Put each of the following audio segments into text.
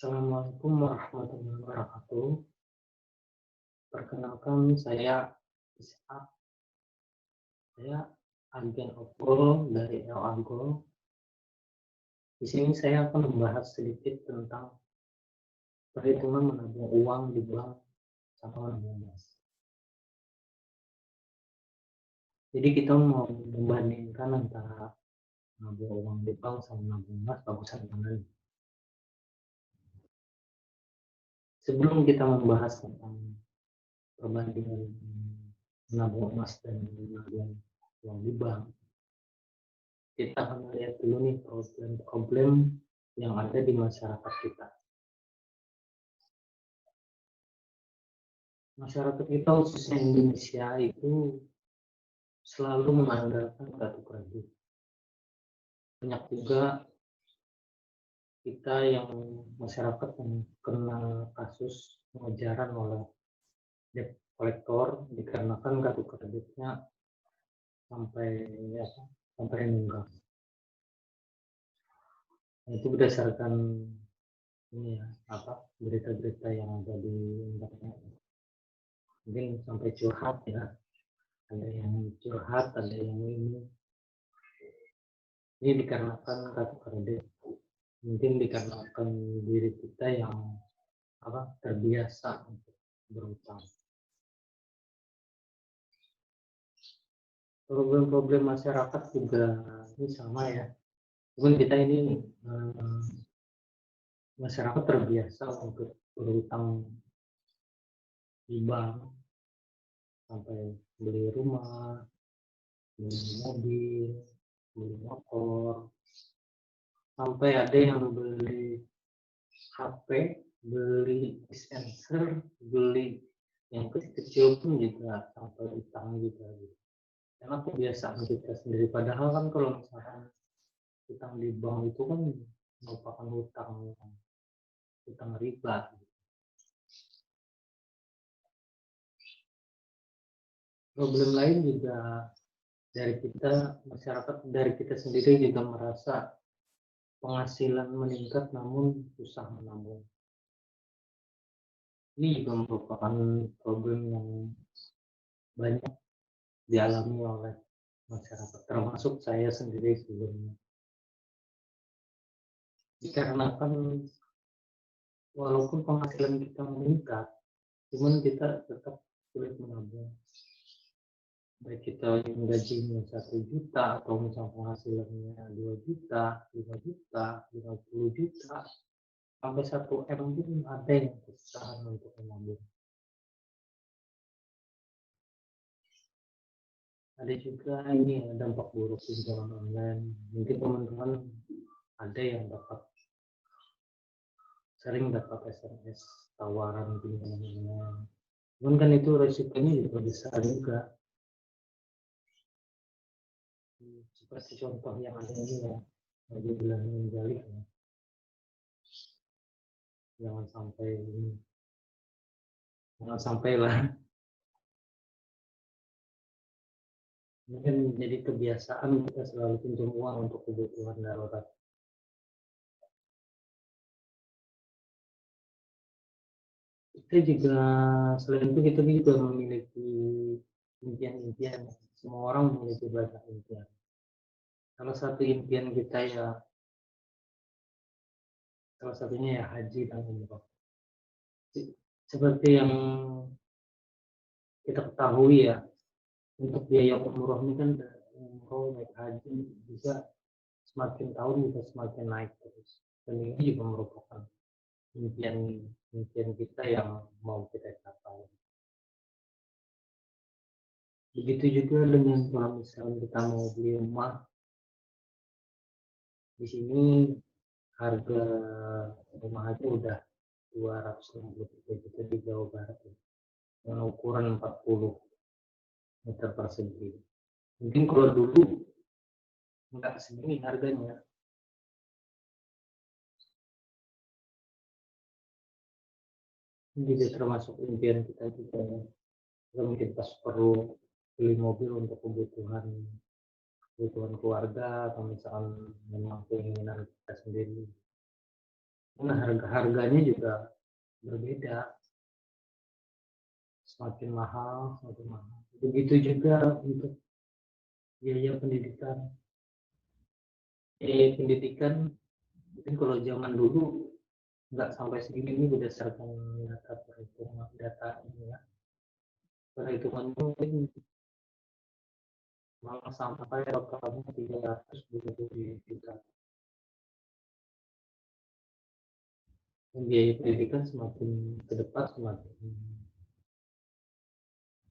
Assalamualaikum warahmatullahi wabarakatuh. Perkenalkan saya Ishak. Saya agen Oppo dari Elago. Di sini saya akan membahas sedikit tentang perhitungan menabung uang di bank sama menabung emas. Jadi kita mau membandingkan antara menabung uang di bank sama menabung emas, bagusan mana nih? Sebelum kita membahas tentang perbandingan menabung emas dan menabung uang di bank, kita akan lihat dulu nih problem-problem yang ada di masyarakat kita. Masyarakat kita khususnya Indonesia itu selalu mengandalkan kartu kredit. Banyak juga kita yang masyarakat yang kena kasus pengejaran oleh debt kolektor dikarenakan kartu kreditnya sampai sampai meninggal. Itu berdasarkan ini ya, berita-berita yang ada di internet. Mungkin sampai curhat ya, ada yang curhat, ada yang ini dikarenakan kartu kredit, mungkin dikarenakan diri kita yang terbiasa untuk berutang. Problem-problem masyarakat juga ini sama ya, mungkin kita ini masyarakat terbiasa untuk berutang di bank, sampai beli rumah, beli mobil, beli motor, sampai ada yang beli HP, beli dispenser, beli yang kecil pun juga sampai utang juga gitu. Karena kebiasaan kita sendiri, padahal kan kalau misalkan utang di bank itu kan merupakan utang riba. Problem lain juga dari kita, masyarakat, dari kita sendiri juga merasa penghasilan meningkat namun susah menabung. Ini juga merupakan problem yang banyak dialami oleh masyarakat, termasuk saya sendiri sebelumnya. Dikarenakan walaupun penghasilan kita meningkat, cuman kita tetap sulit menabung. Baik kita yang gajinya 1 juta atau misalnya penghasilannya 2 juta, 5 juta, 50 juta, sampai 1 M pun ada yang kesusahan untuk menabung. Ada juga ini ya, dampak buruk pinjaman online. Mungkin teman-teman ada yang sering dapat SMS tawaran pinjaman online. Cuman kan itu resikonya juga besar juga. Seperti contoh yang ada ini ya, bagi bulan menjali ya. Jangan sampai lah. Mungkin menjadi kebiasaan kita selalu pinjam uang untuk kebutuhan darurat. Kita juga, selain itu kita juga memiliki impian-impian. Semua orang memiliki banyak impian. Salah satu impian kita ya, salah satunya ya haji dan umroh. Seperti yang kita ketahui ya, untuk biaya umroh ini kan, umroh naik haji bisa semakin tahun bisa semakin naik terus. Dan ini juga merupakan impian kita yang mau kita capai. Begitu juga dengan kalau misalnya kita mau beli rumah, di sini harga rumah aja udah 263 juta di Jawa Barat ya, dengan ukuran 40 meter persegi. Mungkin kalau dulu nggak segini harganya. Ini juga termasuk impian kita juga ya. Mungkin kita perlu beli mobil untuk kebutuhan keluarga, atau misalkan memang keinginan kita sendiri. Karena harga-harganya juga berbeda, semakin mahal, semakin mahal. Begitu juga untuk biaya pendidikan. Biaya pendidikan mungkin kalau zaman dulu nggak sampai segini, ini berdasarkan data perhitungan data ini ya. Perhitungan mungkin malah sampai totalnya 320 juta. Dan biaya pendidikan semakin ke depan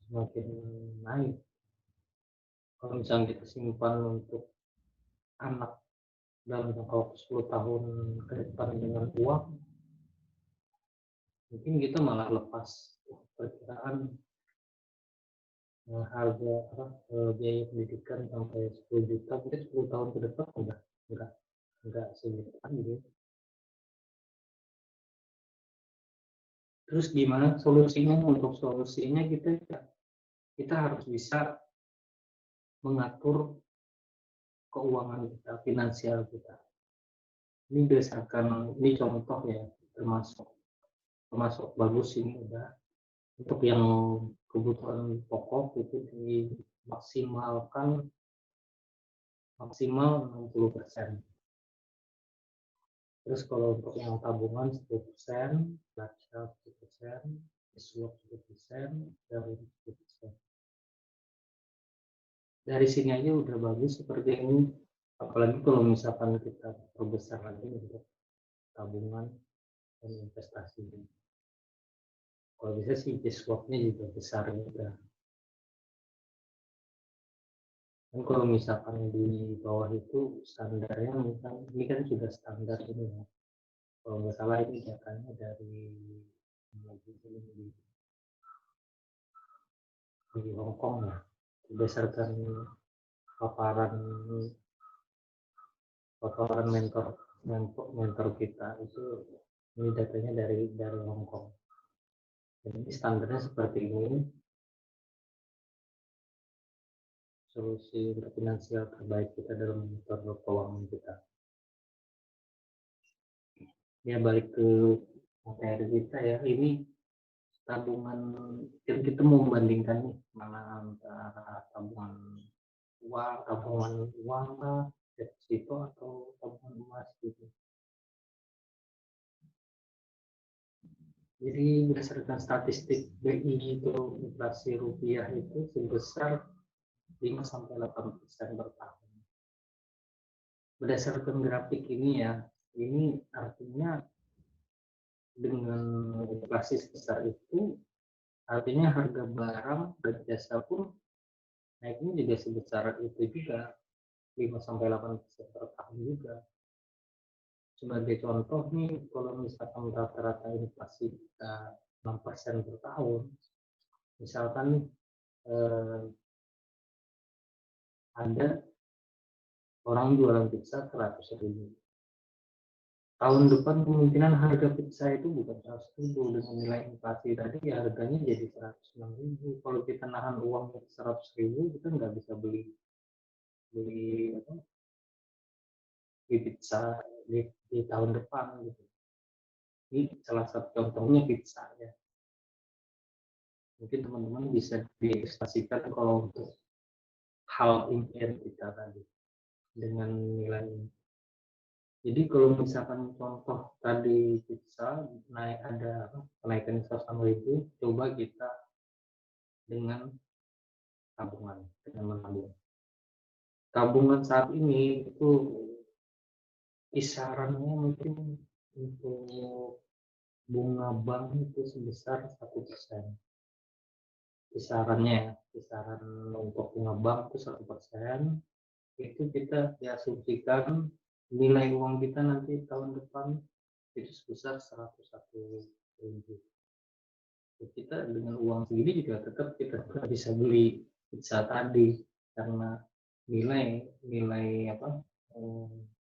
semakin naik. Kalau misalnya kita simpan untuk anak dalam jangka waktu 10 tahun ke depan dengan uang, mungkin kita malah lepas perkiraan harga biaya pendidikan sampai 10 juta, mungkin 10 tahun ke depan enggak sejutaan gitu. Terus gimana solusinya? Untuk solusinya kita harus bisa mengatur keuangan kita, finansial kita. Ini berdasarkan, ini contoh ya, termasuk bagus ini udah. Untuk yang kebutuhan pokok itu dimaksimalkan maksimal 60%. Terus kalau untuk yang tabungan 10%, baca 10%, swap 10%, dan 10%. Dari sini aja udah bagus seperti ini. Apalagi kalau misalkan kita perbesar lagi untuk tabungan dan investasi. Kalau bisa sih swapnya juga besar juga. Dan kalau misalkan di bawah itu standarnya, misalkan ini kan sudah standar ini ya. Kalau nggak salah ini datanya dari di Hong Kong ya, berdasarkan paparan mentor kita itu, ini datanya dari Hong Kong. Jadi standarnya seperti ini, solusi untuk finansial terbaik kita dalam mengatur keuangan kita. Ya balik ke materi kita ya, ini tabungan, kita mau membandingkan nih mana antara tabungan uang lah, deposito atau tabungan emas gitu. Jadi berdasarkan statistik BI itu inflasi rupiah itu sebesar 5-8% per tahun. Berdasarkan grafik ini ya, ini artinya dengan inflasi sebesar itu, artinya harga barang dan jasa pun naiknya juga sebesar itu juga, 5-8% per tahun juga. Sebagai contoh nih, kalau misalkan rata-rata inflasi kita 6% per tahun, misalkan ada orang jualan pizza 100.000. Tahun depan kemungkinan harga pizza itu bukan 100.000, dengan nilai inflasi tadi ya harganya jadi 106.000. Kalau kita nahan uang 100.000, kita nggak bisa beli pizza di tahun depan gitu. Ini salah satu contohnya pizza ya. Mungkin teman-teman bisa diilustrasikan kalau untuk hal impian kita tadi dengan nilai. Jadi kalau misalkan contoh tadi pizza naik, ada kenaikan 100.000, coba kita dengan tabungan, dengan menabung. Tabungan saat ini itu kisarannya mungkin untuk bunga bank itu sebesar 1%. Kisaran untuk bunga bank itu 1%. Itu kita diasumsikan nilai uang kita nanti tahun depan itu sebesar 101.000. Kita dengan uang segini juga tetap kita bisa beli pizza tadi, karena nilai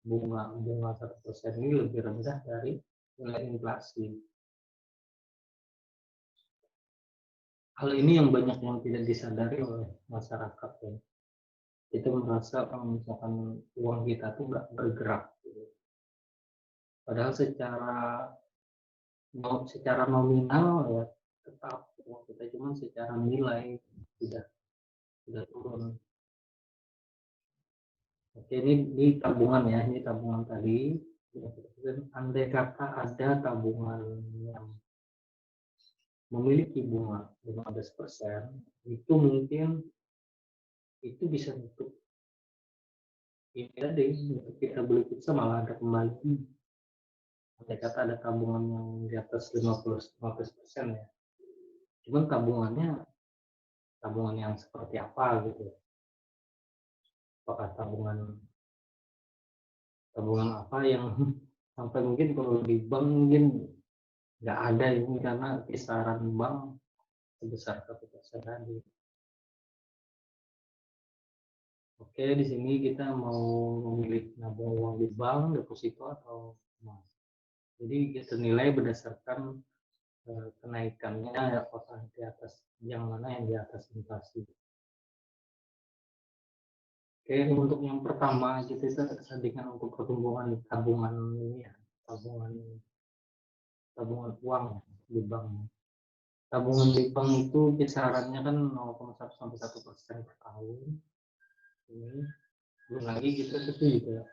bunga 1% ini lebih rendah dari nilai inflasi. Hal ini yang banyak yang tidak disadari oleh masyarakat ya. Kita merasa kalau misalkan uang kita tuh nggak bergerak gitu. Padahal secara nominal ya tetap uang kita, cuma secara nilai sudah turun. Oke, ini tabungan ya, ini tabungan tadi. Andai kata ada tabungan yang memiliki bunga 15%, itu mungkin itu bisa untuk ini tadi, untuk kita beli pizza malah ada kembali. Andai kata ada tabungan yang di atas 15% ya. Cuman tabungan yang seperti apa gitu. Apakah tabungan apa yang sampai mungkin kalau di bank mungkin nggak ada ini karena kisaran bank sebesar 1% tadi. Oke, di sini kita mau memilih nabung uang di bank, deposito atau emas. Jadi kita nilai berdasarkan kenaikannya apakah di atas yang mana yang di atas inflasi. Oke, untuk yang pertama kita sandingkan untuk pertumbuhan tabungan ini ya, tabungan uang di bank. Tabungan di bank itu kisarannya kan 0,1 sampai 1% per tahun. Ini belum lagi kita itu juga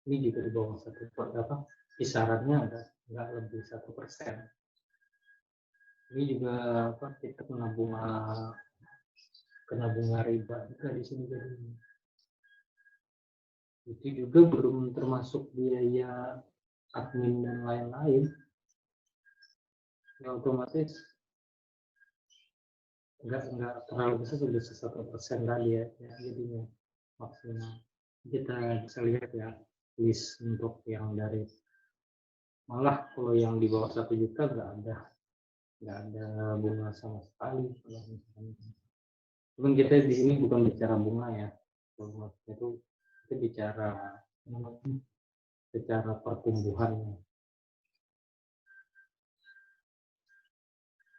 ini juga di bawah kisarannya ada nggak lebih 1%. Ini juga kita kena bunga riba juga di sini jadi. Itu juga belum termasuk biaya admin dan lain-lain. Ya otomatis nggak terlalu besar, sudah 1% tadi ya jadinya maksimal. Kita bisa lihat ya list untuk yang dari, malah kalau yang di bawah 1 juta nggak ada bunga sama sekali. Cuman kita di sini bukan bicara bunga ya, itu kita bicara secara pertumbuhan.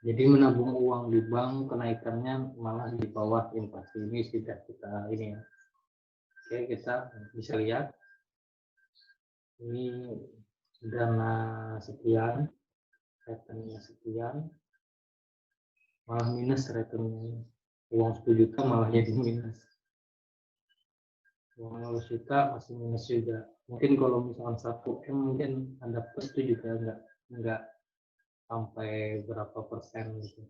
Jadi menabung uang di bank kenaikannya malah di bawah inflasi. Ini sudah kita ini ya. Oke, kita bisa lihat ini dana sekian, rekeningnya sekian, malah minus rekeningnya. Uang 10 juta malah jadi minus. Uang 100 juta masih minus juga. Mungkin kalau misalkan 1 M mungkin Anda plus itu juga enggak sampai berapa persen gitu.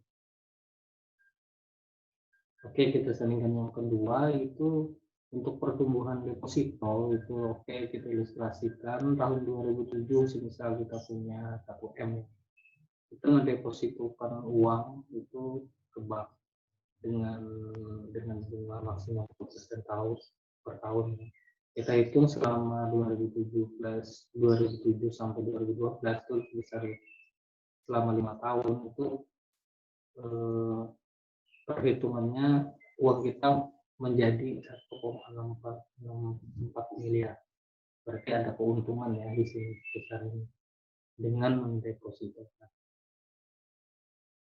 Oke, kita sandingkan yang kedua itu untuk pertumbuhan deposito itu. Oke, kita ilustrasikan tahun 2007 semisal kita punya 1 M, kita ngedepositokan uang itu ke bank dengan bunga maksimal 10% per tahun. Kita hitung selama 2007 sampai 2012 itu besar selama 5 tahun itu perhitungannya uang kita menjadi 1,64 miliar. Berarti ada keuntungan ya di sini besar ini dengan mendepositokan.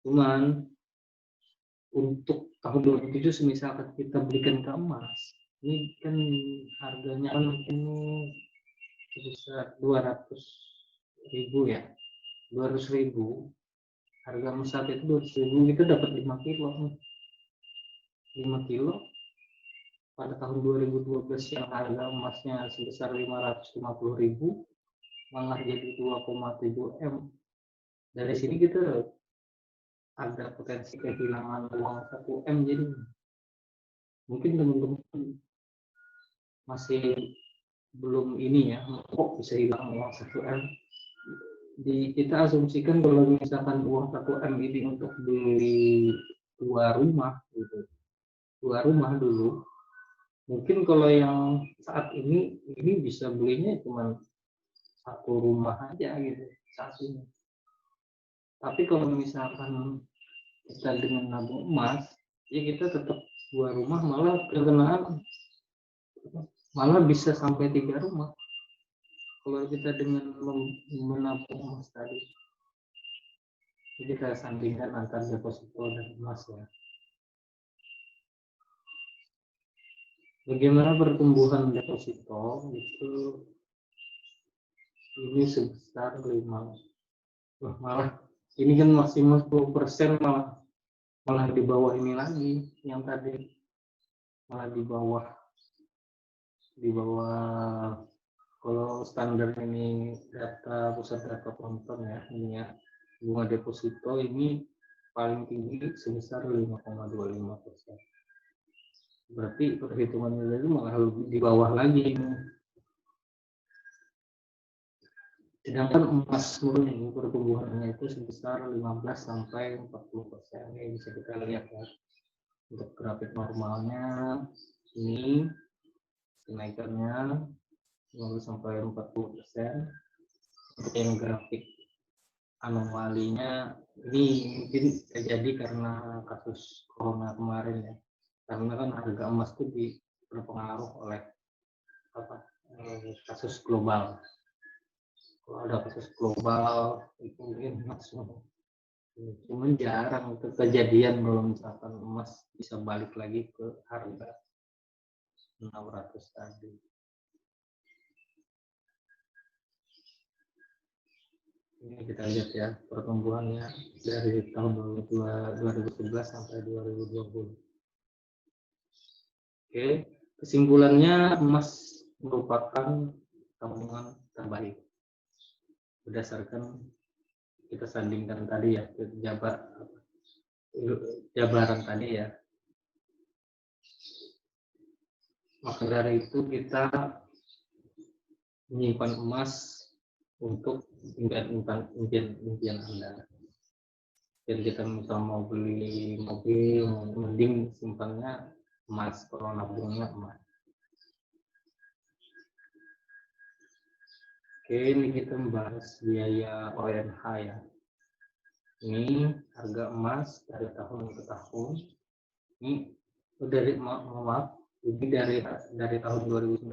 Cuman untuk tahun 2007 misalkan kita belikan ke emas, ini kan harganya kan ini sebesar 200.000 ya, 200.000. Harga emas saat itu 200.000, kita dapat 5 kilo. 5 kilo pada tahun 2012 yang harga emasnya sebesar 550.000 malah jadi 2,7 M. Dari sini kita ada potensi kehilangan uang 1 M. Jadi mungkin teman-teman masih belum ini ya, kok bisa hilang uang 1 M. Kita asumsikan kalau misalkan uang 1 M ini untuk beli 2 rumah gitu, 2 rumah dulu, mungkin kalau yang saat ini bisa belinya cuma 1 rumah aja gitu saat ini. Tapi kalau misalkan kita dengan nabung emas, ya kita tetap 2 rumah, malah bisa sampai 3 rumah kalau kita dengan menabung emas tadi. Jadi kita sandingkan antara deposito dan emas ya. Bagaimana pertumbuhan deposito itu ini sebesar 5. Wah, malah ini kan maksimal 10%, malah di bawah ini lagi yang tadi, malah di bawah kalau standar ini data pusat data penonton ya, ini ya, bunga deposito ini paling tinggi sebesar 5,25%. Berarti perhitungannya itu malah lebih di bawah lagi ini. Sedangkan emas murni pertumbuhannya itu sebesar 15 sampai 40%. Ini bisa kita lihat ya. Untuk grafik normalnya ini kenaikannya 15 sampai 40%. Untuk yang grafik anomalinya ini mungkin terjadi karena kasus corona kemarin ya. Karena kan harga emas itu berpengaruh oleh kasus global. Kalau ada kasus global itu mungkin langsung, cuman jarang itu kejadian kalau misalkan emas bisa balik lagi ke harga 600 tadi. Ini kita lihat ya pertumbuhannya dari tahun 2011 sampai 2020. Oke, kesimpulannya emas merupakan tabungan terbaik berdasarkan kita sandingkan tadi ya, jabaran tadi ya. Maka dari itu kita menyimpan emas untuk impian Anda. Jadi kita misal mau beli mobil, mending simpannya emas, kalau nabungnya emas. Oke, ini kita membahas biaya ONH ya. Ini harga emas dari tahun ke tahun. Ini dari tahun 2019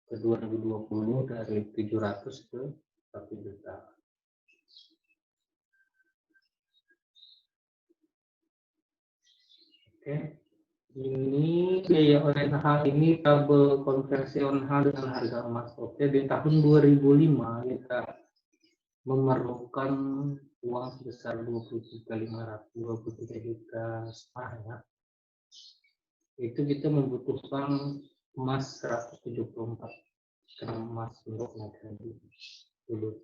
ke 2020 dari 700 ke 1 juta. Oke. Ini biaya ONH ini tabel konversi ONH dengan harga emas. Oke, di tahun 2005 kita memerlukan uang sebesar 23.500, 23 juta setengah ya. Itu kita membutuhkan emas 174 gram emas untuk naik dulu.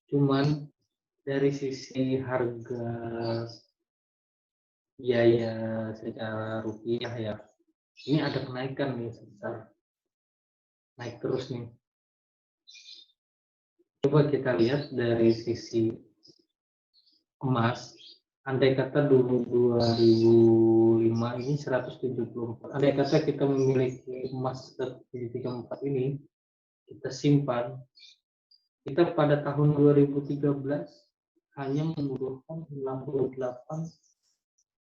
Cuman dari sisi harga biaya secara rupiah ya, ini ada kenaikan nih sebesar naik terus nih. Coba kita lihat dari sisi emas, andai kata dulu 2005 ini 174, andai kata kita memiliki emas 134 ini kita simpan, kita pada tahun 2013 hanya membutuhkan 68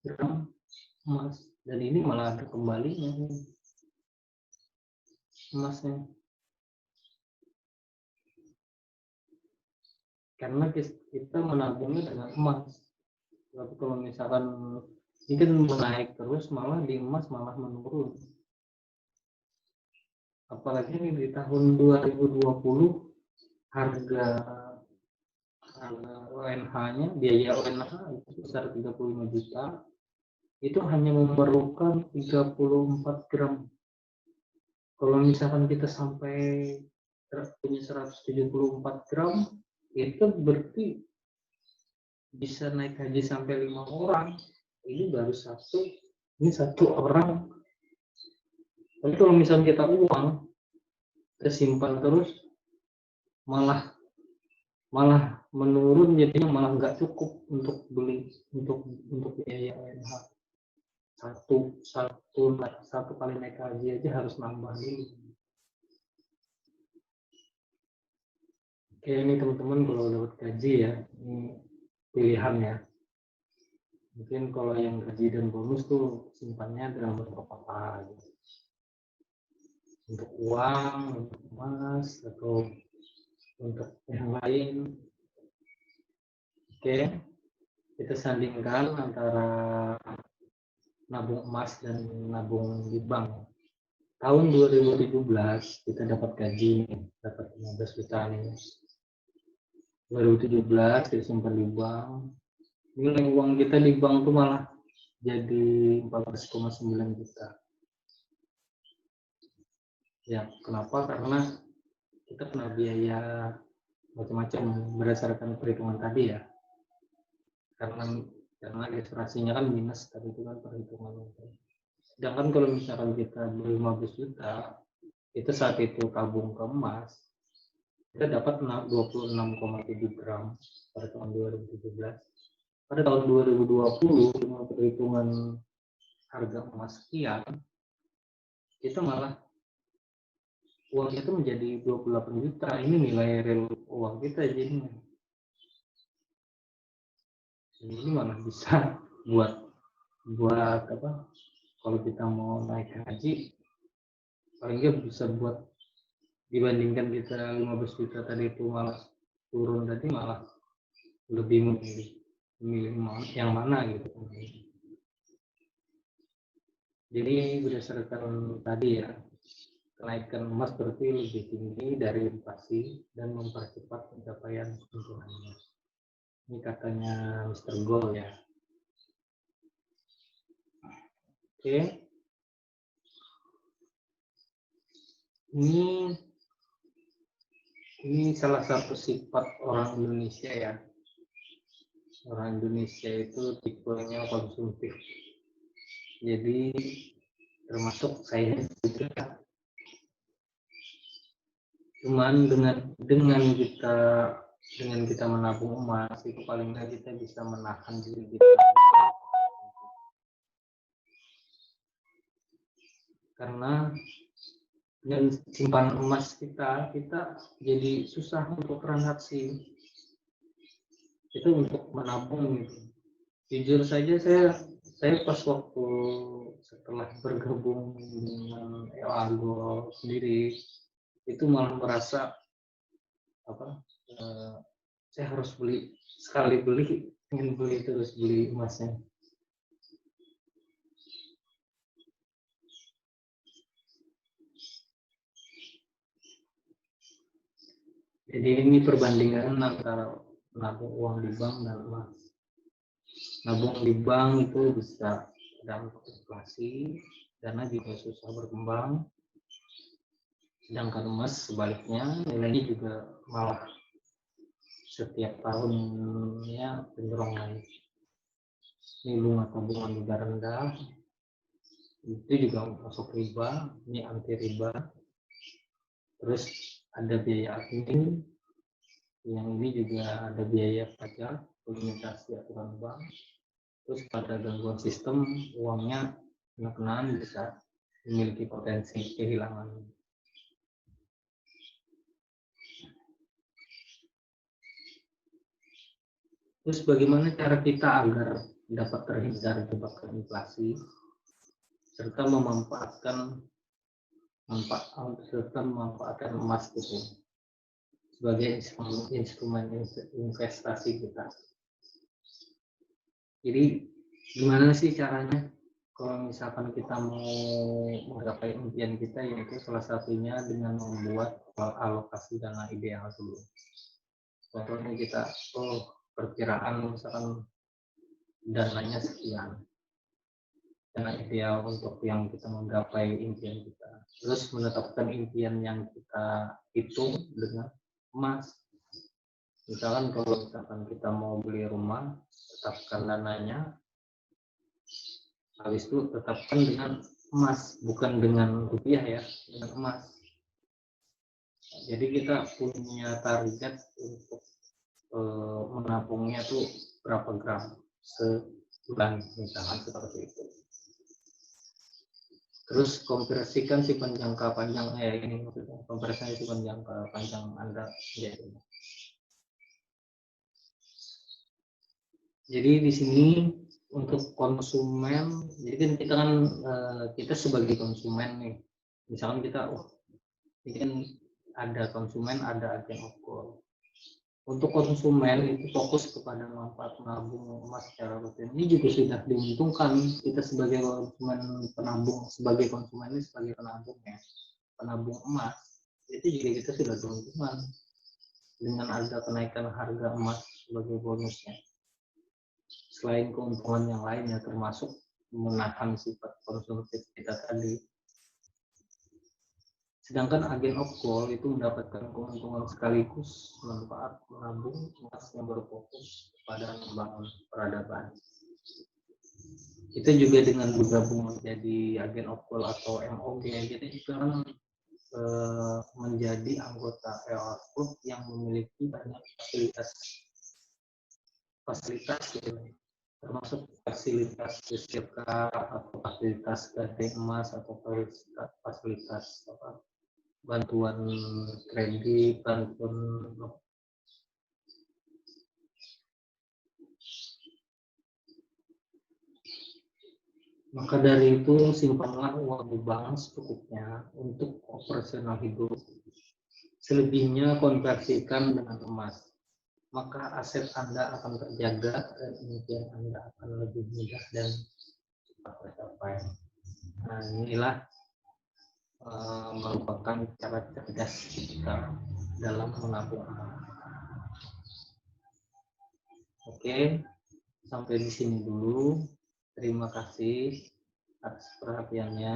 gram emas, dan ini malah ada kembalinya emasnya, karena kita menabungnya dengan emas. Tapi kalau misalkan ini kan menaik terus, malah di emas malah menurun. Apalagi ini di tahun 2020 harga ONH-nya, biaya ONH itu sebesar 35 juta. Itu hanya memerlukan 34 gram. Kalau misalkan kita sampai punya 174 gram, itu berarti bisa naik haji sampai 5 orang. Ini baru satu orang. Tapi kalau misalkan kita uang, kita simpan terus, malah menurun, jadinya malah nggak cukup untuk beli untuk biaya ONH. Satu kali naik haji aja harus nambah dulu. Oke, ini teman-teman kalau dapat gaji ya, ini pilihan ya. Mungkin kalau yang gaji dan bonus tuh simpannya dalam bentuk apa gitu. Untuk uang, untuk emas, atau untuk yang lain. Oke, kita sandingkan antara nabung emas dan nabung di bank. tahun 2017 kita dapat gaji nih, dapat 15 juta nih. 2017 kita simpan di bank. Nilai uang kita di bank tuh malah jadi 14,9 juta. Ya, kenapa? Karena kita kena biaya macam-macam berdasarkan perhitungan tadi ya. Karena registrasinya kan minus tadi itu kan perhitungan. Sedangkan kalau misalkan kita beli 15 juta, itu saat itu tabung ke emas, kita dapat 26,7 gram pada tahun 2017. Pada tahun 2020 dengan perhitungan harga emas sekian, kita malah uang itu menjadi 28 juta. Ini nilai real uang kita jadinya. Ini malah bisa buat apa? Kalau kita mau naik haji, paling nggak bisa buat dibandingkan kita 15 juta tadi itu malah turun tadi, malah lebih memilih yang mana gitu. Jadi berdasarkan tadi ya, kenaikan emas berarti lebih tinggi dari inflasi dan mempercepat pencapaian keuntungannya. Ini katanya Mr. Gold ya. Oke. Ini salah satu sifat orang Indonesia ya. Orang Indonesia itu tipenya konsumtif. Jadi termasuk saya juga. Cuman dengan kita menabung emas itu paling nggak kita bisa menahan diri kita. Karena dengan simpanan emas kita jadi susah untuk transaksi. Itu untuk menabung gitu. Jujur saja saya pas waktu setelah bergabung dengan Elago sendiri itu malah merasa saya harus beli, sekali beli ingin beli terus beli emasnya. Jadi ini perbandingan antara nabung uang di bank dan emas. Nabung di bank itu bisa dampak inflasi, dana juga susah berkembang. Sedangkan emas sebaliknya nilainya juga malah setiap tahunnya cenderung naik. Ini bunga tabungan juga rendah, itu juga masuk riba, ini anti riba. Terus ada biaya admin, yang ini juga ada biaya pajak, limitasi aturan bank. Terus pada gangguan sistem, uangnya kena-kenaan bisa memiliki potensi kehilangan. Terus bagaimana cara kita agar dapat terhindar jebakan inflasi serta memanfaatkan emas itu sebagai instrumen investasi kita. Jadi gimana sih caranya kalau misalkan kita mau menggapai impian kita, yaitu salah satunya dengan membuat alokasi dana ideal dulu. Contohnya kita perkiraan misalkan dananya sekian, dana ideal untuk yang kita menggapai impian kita. Terus menetapkan impian yang kita hitung dengan emas. Misalkan kalau kita mau beli rumah, tetapkan dananya, habis itu tetapkan dengan emas, bukan dengan rupiah ya, dengan emas. Jadi kita punya target untuk menabungnya tuh berapa gram sebulan, misalkan seperti itu. Terus konversikan simpan jangka panjang ini maksudnya konversinya simpan jangka panjang Anda jadi. Jadi di sini untuk konsumen, jadi kan kita sebagai konsumen nih, misalkan kita ini kan ada konsumen, ada agen of gold. Untuk konsumen itu fokus kepada manfaat menabung emas secara rutin. Ini juga sudah diuntungkan kita sebagai konsumen penabung, sebagai konsumen ini sebagai penabung ya, penabung emas. Itu juga kita sudah diuntungkan dengan ada kenaikan harga emas sebagai bonusnya. Selain keuntungan yang lainnya termasuk menahan sifat konsumtif kita tadi. Sedangkan agen of gold itu mendapatkan keuntungan sekaligus manfaat menabung emas yang berfokus kepada membangun peradaban. Kita juga dengan bergabung menjadi agen of gold atau MOG, kita juga kan menjadi anggota EOS Group yang memiliki banyak fasilitas termasuk fasilitas JSK atau fasilitas gading emas atau fasilitas bantuan kredit, bantuan maka dari itu simpanlah uang di bank secukupnya untuk operasional hidup. Selebihnya konversikan dengan emas. Maka aset Anda akan terjaga dan impian Anda akan lebih mudah dan cepat tercapai. Nah, inilah merupakan cara cerdas kita dalam menabung. Oke, sampai di sini dulu. Terima kasih atas perhatiannya.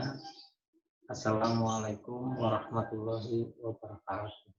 Assalamualaikum warahmatullahi wabarakatuh.